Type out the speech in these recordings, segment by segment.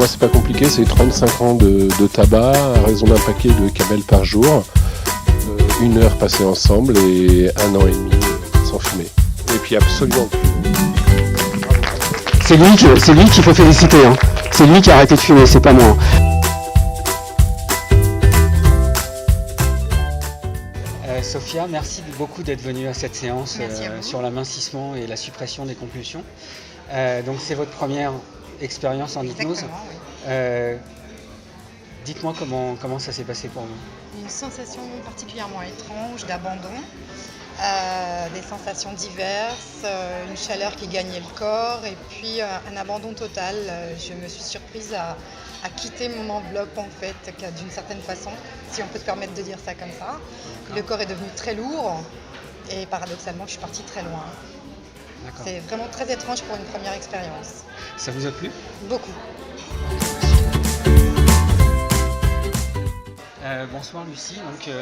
moi, c'est pas compliqué, c'est 35 ans de tabac à raison d'un paquet de camels par jour, 1 heure passée ensemble et 1 an et demi sans fumer. Et puis absolument. C'est lui qu'il faut féliciter. Hein. C'est lui qui a arrêté de fumer, c'est pas moi. Sophia, merci beaucoup d'être venue à cette séance sur l'amincissement et la suppression des compulsions. Donc c'est votre première expérience en hypnose. Oui. Dites-moi comment ça s'est passé pour vous. Une sensation particulièrement étrange d'abandon, des sensations diverses, une chaleur qui gagnait le corps et puis un abandon total. Je me suis surprise à quitter mon enveloppe en fait, d'une certaine façon, si on peut se permettre de dire ça comme ça. Le corps est devenu très lourd et paradoxalement je suis partie très loin. D'accord. C'est vraiment très étrange pour une première expérience. Ça vous a plu ? Beaucoup. Bonsoir Lucie, donc,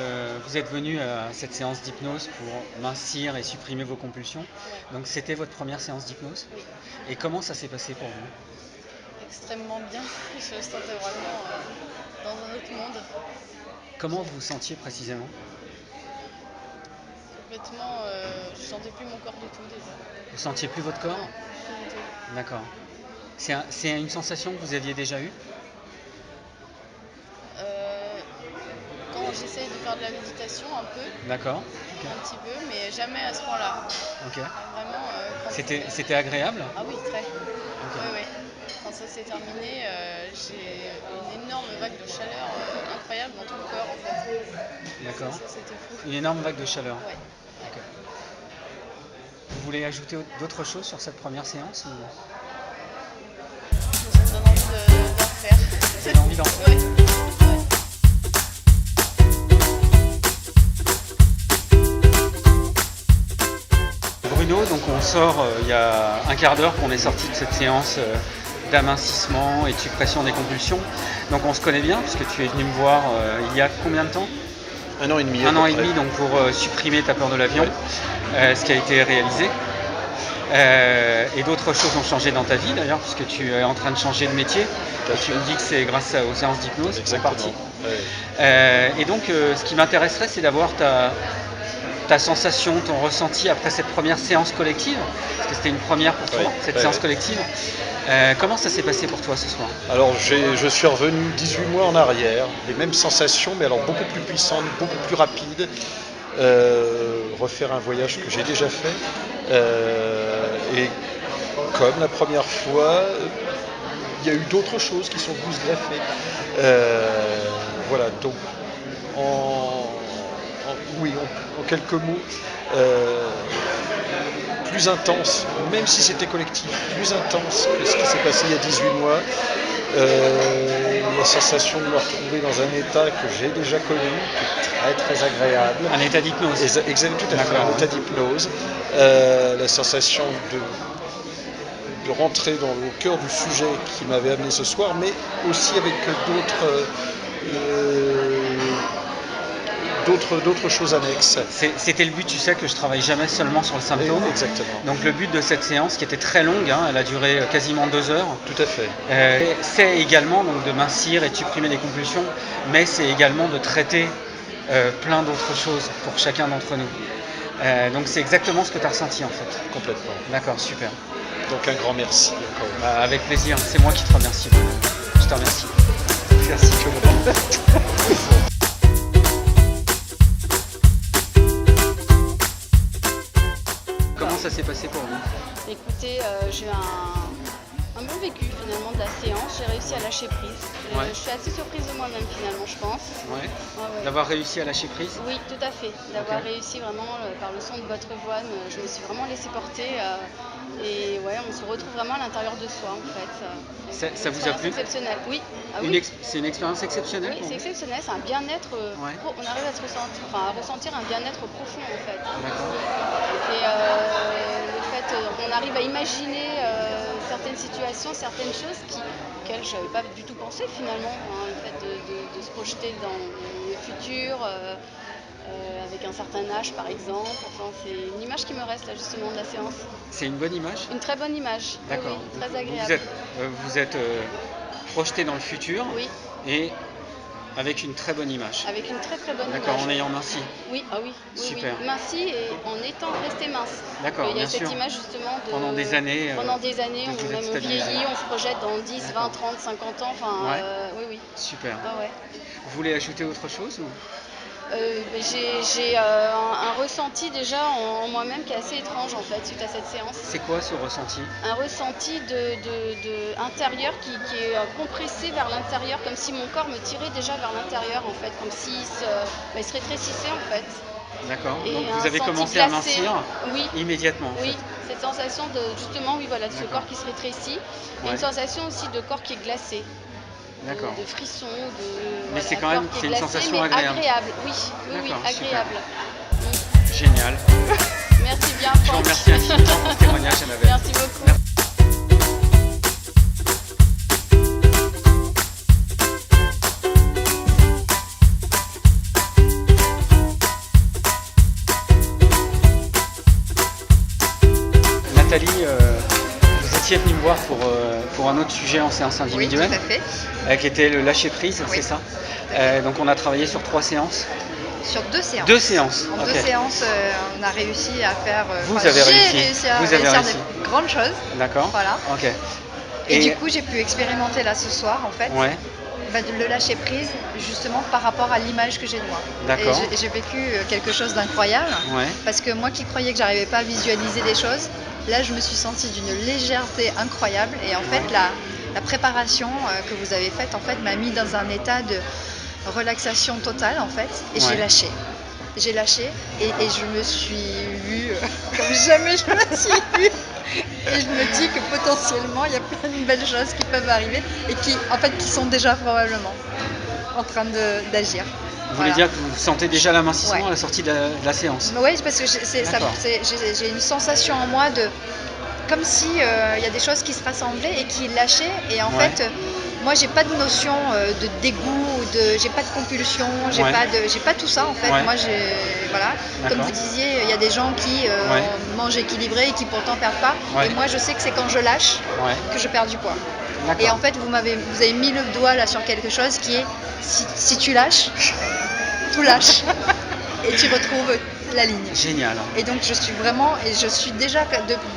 vous êtes venue à cette séance d'hypnose pour mincir et supprimer vos compulsions. Donc c'était votre première séance d'hypnose ? Oui. Et comment ça s'est passé pour vous ? Extrêmement bien, je me sentais vraiment dans un autre monde. Comment vous vous sentiez précisément ? Complètement, je sentais plus mon corps du tout déjà. Vous sentiez plus votre corps ? Non, plus du tout. D'accord. C'est une sensation que vous aviez déjà eue ? Quand j'essaye de faire de la méditation un peu, D'accord. un petit peu, mais jamais à ce point-là. Ok. Vraiment, quand C'était agréable ? Ah oui, très. Ok. Oui. Quand ça s'est terminé, j'ai une énorme vague de chaleur incroyable dans tout le corps en fait. D'accord. C'était fou. Une énorme vague de chaleur. Ouais. Ok. Vous voulez ajouter d'autres choses sur cette première séance ou... Ça me donne envie d'en refaire. Vous avez envie d'en faire ? Ouais. Bruno, donc on sort il y a un quart d'heure qu'on est sorti de cette séance d'amincissement et de suppression des compulsions. Donc on se connaît bien puisque tu es venu me voir il y a combien de temps ? 1 an et demi. 1 an et demi donc pour supprimer ta peur de l'avion, ce qui a été réalisé. Et d'autres choses ont changé dans ta vie d'ailleurs puisque tu es en train de changer de métier. Et tu me dis que c'est grâce aux séances d'hypnose en partie. Et donc ce qui m'intéresserait c'est d'avoir ta sensation, ton ressenti après cette première séance collective, parce que c'était une première pour toi, cette séance collective. Comment ça s'est passé pour toi ce soir ? Alors je suis revenu 18 mois en arrière, les mêmes sensations, mais alors beaucoup plus puissantes, beaucoup plus rapides. Refaire un voyage que j'ai déjà fait. Et comme la première fois, il y a eu d'autres choses qui sont venues se greffer. Voilà, donc en quelques mots, plus intense, même si c'était collectif, plus intense que ce qui s'est passé il y a 18 mois. La sensation de me retrouver dans un état que j'ai déjà connu, qui est très très agréable. Un état d'hypnose. Exactement, tout à fait, un état d'hypnose. La sensation de rentrer au cœur du sujet qui m'avait amené ce soir, mais aussi avec d'autres choses annexes. C'était le but, tu sais, que je travaille jamais seulement sur le symptôme. Exactement. Donc le but de cette séance, qui était très longue, elle a duré quasiment 2 heures. Tout à fait. C'est également donc, de mincir et de supprimer les compulsions, mais c'est également de traiter plein d'autres choses pour chacun d'entre nous. Donc c'est exactement ce que tu as ressenti en fait. Complètement. D'accord, super. Donc un grand merci encore. Avec plaisir, c'est moi qui te remercie. Je te remercie. Merci tout Comment ça s'est passé pour vous ? Écoutez, j'ai eu un bon vécu finalement de la séance, j'ai réussi à lâcher prise. Ouais. Je suis assez surprise de moi-même finalement, je pense. Ouais. Ouais. D'avoir réussi à lâcher prise ? Oui, tout à fait. D'avoir réussi vraiment par le son de votre voix, je me suis vraiment laissée porter. Et ouais, on se retrouve vraiment à l'intérieur de soi en fait. Ça vous a plu ? Exceptionnel, oui. Ah, oui. C'est une expérience exceptionnelle ? Oui, c'est exceptionnel, c'est un bien-être. On arrive à ressentir un bien-être profond en fait. D'accord. Et le fait, on arrive à imaginer certaines situations, certaines choses auxquelles je n'avais pas du tout pensé finalement. Le fait de se projeter dans le futur, avec un certain âge par exemple. Enfin, c'est une image qui me reste là justement de la séance. C'est une bonne image ? Une très bonne image. D'accord. Oui, très agréable. Vous êtes projeter dans le futur Oui, et avec une très bonne image. avec une très très bonne D'accord, image. en ayant minci. Oui, ah oui, oui, Super. oui. Minci et en étant resté mince. D'accord, Il y a bien cette sûr. image justement de... Pendant des années, Pendant des années, de vous êtes on stabilisé. vieillit, on se projette dans 10, D'accord. 20, 30, 50 ans. Enfin, Ouais. oui, oui. Super. Ah ouais. Vous voulez ajouter autre chose ou... J'ai un ressenti déjà en moi-même qui est assez étrange en fait suite à cette séance. C'est quoi ce ressenti? Un ressenti de intérieur qui est compressé vers l'intérieur, comme si mon corps me tirait déjà vers l'intérieur en fait, comme s'il il se rétrécissait en fait. D'accord. Et Donc un vous avez senti commencé à glacé. mincir Oui, immédiatement en oui, fait. cette sensation de justement, oui voilà, de ce D'accord. corps qui se rétrécit, et Ouais. une sensation aussi de corps qui est glacé. D'accord. De frissons, Mais c'est quand corps même- qui c'est est une glacé, sensation mais agréable. Oui, oui, oui, D'accord, super. agréable. Génial. Merci bien, Je vous Franck. remercie infiniment pour ce témoignage, Annabelle. Merci beaucoup. Nathalie, vous étiez venue me voir pour un autre sujet en séance Oui, tout individuelle, à fait. qui était le lâcher prise, Oui, c'est ça? tout à fait. Donc on a travaillé sur 3 séances. Sur 2 séances. 2 séances. En Ok. 2 séances, on a réussi à faire. Vous avez réussi. J'ai réussi à Vous avez réussir réussi. des grandes choses. D'accord. Voilà. Ok. Et du coup, j'ai pu expérimenter là ce soir, en fait, Ouais. de le lâcher prise, justement par rapport à l'image que j'ai de moi. D'accord. Et j'ai vécu quelque chose d'incroyable. Ouais. Parce que moi qui croyais que j'arrivais pas à visualiser des choses, là, je me suis sentie d'une légèreté incroyable. Et en fait, la préparation que vous avez faite, en fait, m'a mis dans un état de relaxation totale, en fait. Et Ouais. j'ai lâché. J'ai lâché et je me suis vue comme jamais je me suis vue. Et je me dis que potentiellement, il y a plein de belles choses qui peuvent arriver et qui sont déjà probablement en train d'agir. Vous voulez dire que vous sentez déjà l'amincissement Ouais. à la sortie de la séance? Oui, parce que D'accord. j'ai une sensation en moi de comme si il y a des choses qui se rassemblaient et qui lâchaient. Et en Ouais. fait, moi, j'ai pas de notion de dégoût, j'ai pas de compulsion, j'ai Ouais. pas tout ça en fait. Ouais. Moi, voilà. Comme D'accord. vous disiez, il y a des gens qui Ouais. mangent équilibré et qui pourtant perdent pas. Ouais. Et moi, je sais que c'est quand je lâche Ouais. que je perds du poids. D'accord. Et en fait, vous avez mis le doigt là sur quelque chose qui est si tu lâches, tout lâche et tu retrouves la ligne. Génial. Et donc je suis déjà,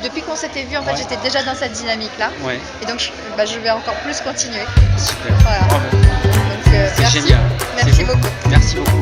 depuis qu'on s'était vu, en fait, Ouais. j'étais déjà dans cette dynamique-là. Ouais. Et donc je vais encore plus continuer. Super. Voilà. Bravo. Donc C'est merci. génial. Merci C'est beau. beaucoup. Merci beaucoup.